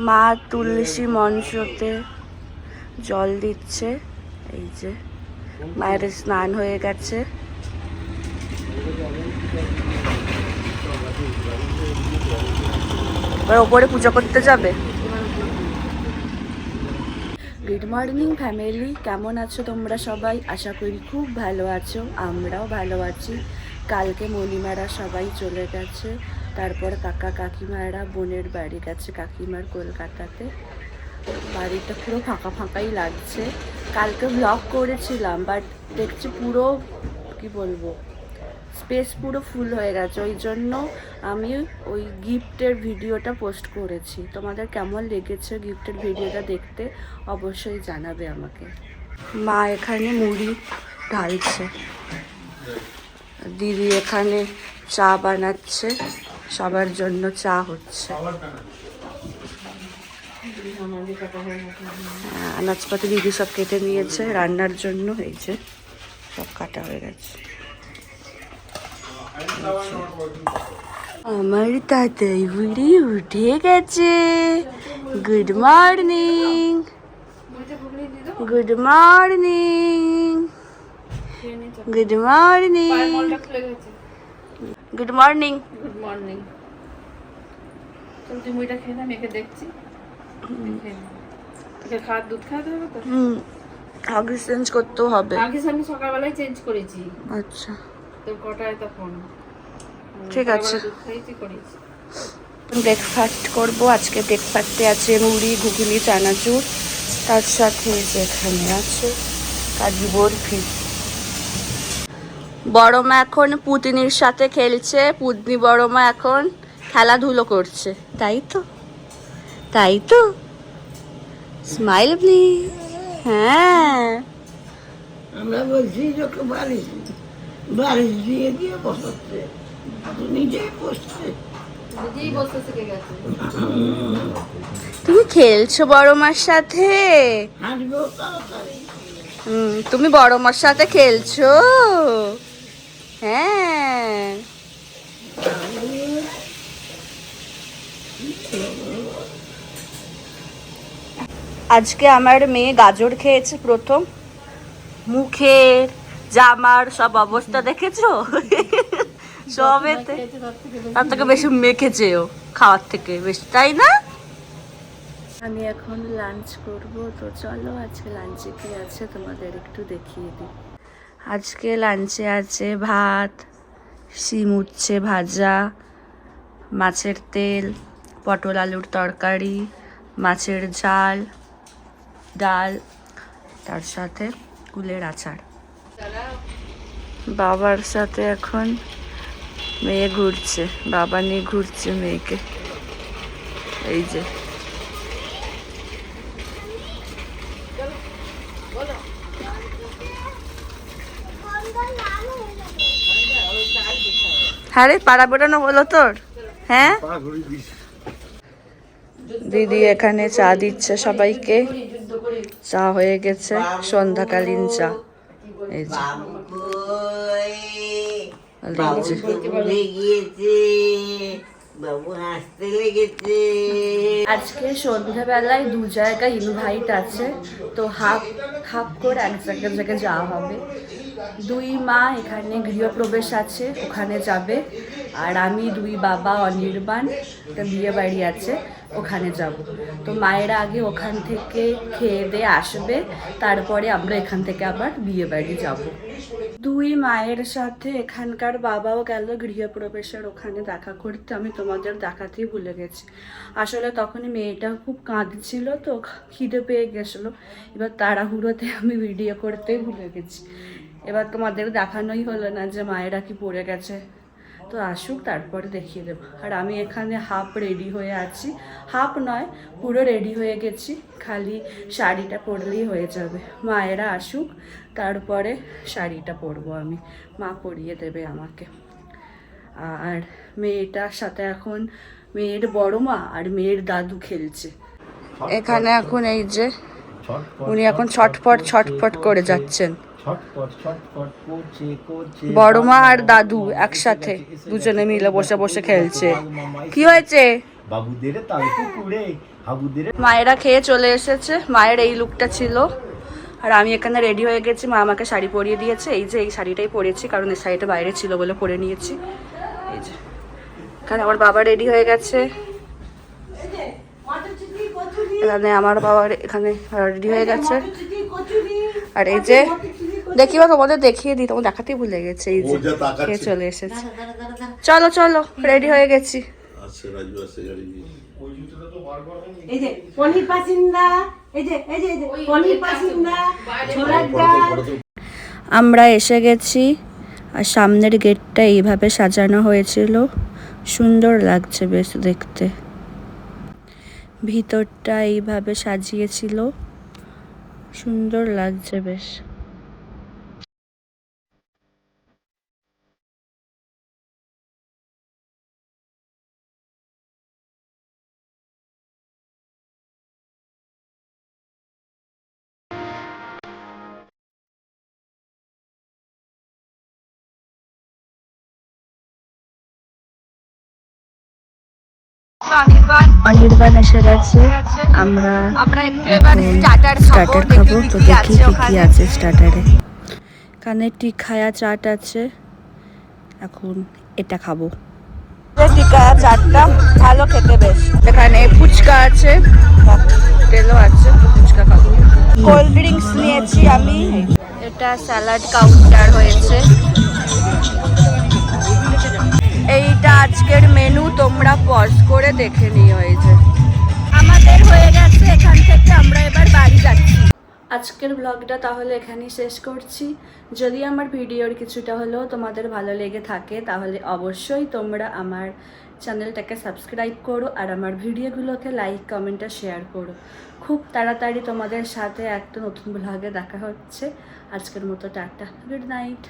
মা তুলসী মঞ্চতে জল দিচ্ছে। এই যে মায়ের স্নান হয়ে গেছে। এবার ওপরে পুজো করতে যাবে। গুড মর্নিং ফ্যামিলি, কেমন আছো তোমরা সবাই? আশা করি খুব ভালো আছো, আমরাও ভালো আছি। কালকে মণিমারা সবাই চলে গেছে, তারপর কাকা কাকিমারা বোনের বাড়ি গেছে, কাকিমার কলকাতাতে। বাড়িটা পুরো ফাঁকা ফাঁকাই লাগছে। কালকে ব্লগ করেছিলাম, বাট দেখছি পুরো কি বলবো, স্পেস পুরো ফুল হয়ে গেছে। ওই জন্য আমি ওই গিফটের ভিডিওটা পোস্ট করেছি। তোমাদের কেমন লেগেছে গিফটের ভিডিওটা দেখতে অবশ্যই জানাবে আমাকে। মা এখানে মুড়ি ঢালছে, দিদি এখানে চা বানাচ্ছে, সবার জন্য চা হচ্ছে। আনাজপাতি দিদি সব কেটে নিয়েছে রান্নার জন্য। এই যে সব কাটা হয়ে গেছে। আমার তাড়াতাড়ি বুড়ি উঠে গেছে। Good morning, good morning, good morning, good morning, good morning. তুমি মুড়িটা খেয়ে না, মেয়েকে দেখছি। খাওয়ার দুধ খাওয়াতে হবে তো। আগে চেঞ্জ করতেও হবে। আগে আমি সকালবেলায় চেঞ্জ করেছি। আচ্ছা, তো কটায় তখন ঠিক আছে। দুধ খাইছি করেছি। ব্রেকফাস্ট করবো। আজকে ব্রেকফাস্টে আছে মুড়ি, ঘুগনি, চানাচুর, তার সাথে যেখানে আছে কাজু বরফি। বড় মা এখন পুতিনির সাথে খেলছে। পুতনি বড় মা এখন খেলাধুলো করছে, তাই তো? তাই তো, স্মাইল প্লিজ। হ্যাঁ, আমরা বলছি যখন বালিশ বালিশ দিয়ে দিয়ে বসাচ্ছে, নিজেই বসছে। নিজেই বসতে শিখে গেছে। তুমি খেলছো বড় মার সাথে? হাঁটবেও তাড়াতাড়ি। তুমি বড় মার সাথে খেলছো? হ্যাঁ। আজকে আমার মেয়ে গাজর খেয়েছে প্রথম। মুখের জামার সব অবস্থা দেখেছো? সবেতে তার থেকে বেশি মেখেছে ও, খাওয়ার থেকে বেশি, তাই না? আমি এখন লাঞ্চ করব, তো চলো আজকে লাঞ্চে কি আছে তোমাদের একটু দেখিয়ে দিই। আজকে লাঞ্চে আছে ভাত, শিম উচ্ছে ভাজা, মাছের তেল, পটল আলুর তরকারি, মাছের ঝাল, ডাল, তার সাথে কুলের আচার। বাবার সাথে এখন মেয়ে ঘুরছে, বাবা নিয়ে ঘুরছে মেয়েকে। এই যে হ্যাঁ রে, পাড়া বেড়ানো হলো তোর? হ্যাঁ, দিদি এখানে চা দিচ্ছে সবাইকে। চা হয়ে গেছে, সন্ধ্যাকালীন চা। এই যে আজকে সন্ধ্যাবেলায় 2 জায়গায় ইনভাইট আছে, তো হাফ হাফ করে এক জায়গায় যাওয়া হবে। 2 মা এখানে গৃহপ্রবেশ আছে, ওখানে যাবে। আর আমি 2 বাবা অনির্বাণ, একটা বিয়ে বাড়ি আছে, ওখানে যাব। তো মায়েরা আগে ওখান থেকে খেয়ে দিয়ে আসবে, তারপরে আমরা এখান থেকে আবার বিয়ে বাড়ি যাব। 2 মায়ের সাথে এখানকার বাবাও গেল গৃহপ্রবেশের ওখানে দেখা করতে। আমি তোমাদের দেখাতেই ভুলে গেছি। আসলে তখনই মেয়েটা খুব কাঁদছিল, তো খিদে পেয়ে গেছিলো। এবার তাড়াহুড়োতে আমি ভিডিও করতেই ভুলে গেছি। এবার তোমাদের দেখানোই হলো না যে মায়েরা কি পড়ে গেছে। তো আসুক, তারপরে দেখিয়ে দেবো। আর আমি এখানে হাফ রেডি হয়ে আছি, হাফ নয় পুরো রেডি হয়ে গেছি, খালি শাড়িটা পরলেই হয়ে যাবে। মায়েরা আসুক, তারপরে শাড়িটা পরবো আমি, মা পরিয়ে দেবে আমাকে। আর মেয়েটার সাথে এখন মেয়ের বড় মা আর মেয়ের দাদু খেলছে এখানে। এখন এই যে উনি এখন ছটফট ছটফট করে যাচ্ছেন। বড় মা আর দাদু একসাথে দুজনে মিলে বসে বসে খেলছে। কি হয়েছে? বাবুদের তাল পুকুরে হাবুদের। মায়েরা খেয়ে চলে এসেছে। মায়ের এই লুকটা ছিল, আর আমি এখানে রেডি হয়ে গেছি। মা আমাকে শাড়ি পরিয়ে দিয়েছে। এই যে এই শাড়িটাই পরেছি, কারণ এই শাড়িটা বাইরে ছিল বলে পরে নিয়েছি। এই যে এখানে আমার বাবা রেডি হয়ে গেছে। এখানে আমার বাবা এখানে রেডি হয়ে গেছে। আর এই যে দেখি বা তোমাদের দেখিয়ে দিই, তোমার দেখাতেই ভুলে গেছে। এই যে খেয়ে চলে এসেছে। চলো চলো, রেডি হয়ে গেছি। এই যে পনির পাসিন্দা, এই যে পনির পাসিন্দা, ছোলার ডাল। আমরা এসে গেছি, আর সামনের গেটটা এইভাবে সাজানো হয়েছিল। সুন্দর লাগছে বেশ দেখতে। ভিতরটা এইভাবে সাজিয়েছিল, সুন্দর লাগছে বেশ। অনির্বাণ এসে গেছে। আমরা স্টার্টার খাবো, তো দেখি কি কি আছে স্টার্টারে। এখানে টিকায়া চাট আছে, এখন এটা খাবো। টিকায়া চাটটা ভালো খেতে বেশ। এখানে ফুচকা আছে, মকটেলও আছে, ফুচকা খাবো। কোল্ড ড্রিঙ্কস নিয়েছি আমি। এটা স্যালাড কাউন্টার হয়েছে। এইটা আজকের মেনু, তোমরা পজ করে দেখে নিও। এই যে আমাদের হয়ে গেছে, এখান থেকে আমরা এবার বাড়ি যাচ্ছি। আজকের ব্লগটা তাহলে এখানেই শেষ করছি। যদি আমার ভিডিওর কিছুটা হলেও তোমাদের ভালো লেগে থাকে, তাহলে অবশ্যই তোমরা আমার চ্যানেলটাকে সাবস্ক্রাইব করো, আর আমার ভিডিওগুলোকে লাইক কমেন্ট আর শেয়ার করো। খুব তাড়াতাড়ি তোমাদের সাথে একটা নতুন ব্লগে দেখা হচ্ছে। আজকের মতো টাটা, গুড নাইট।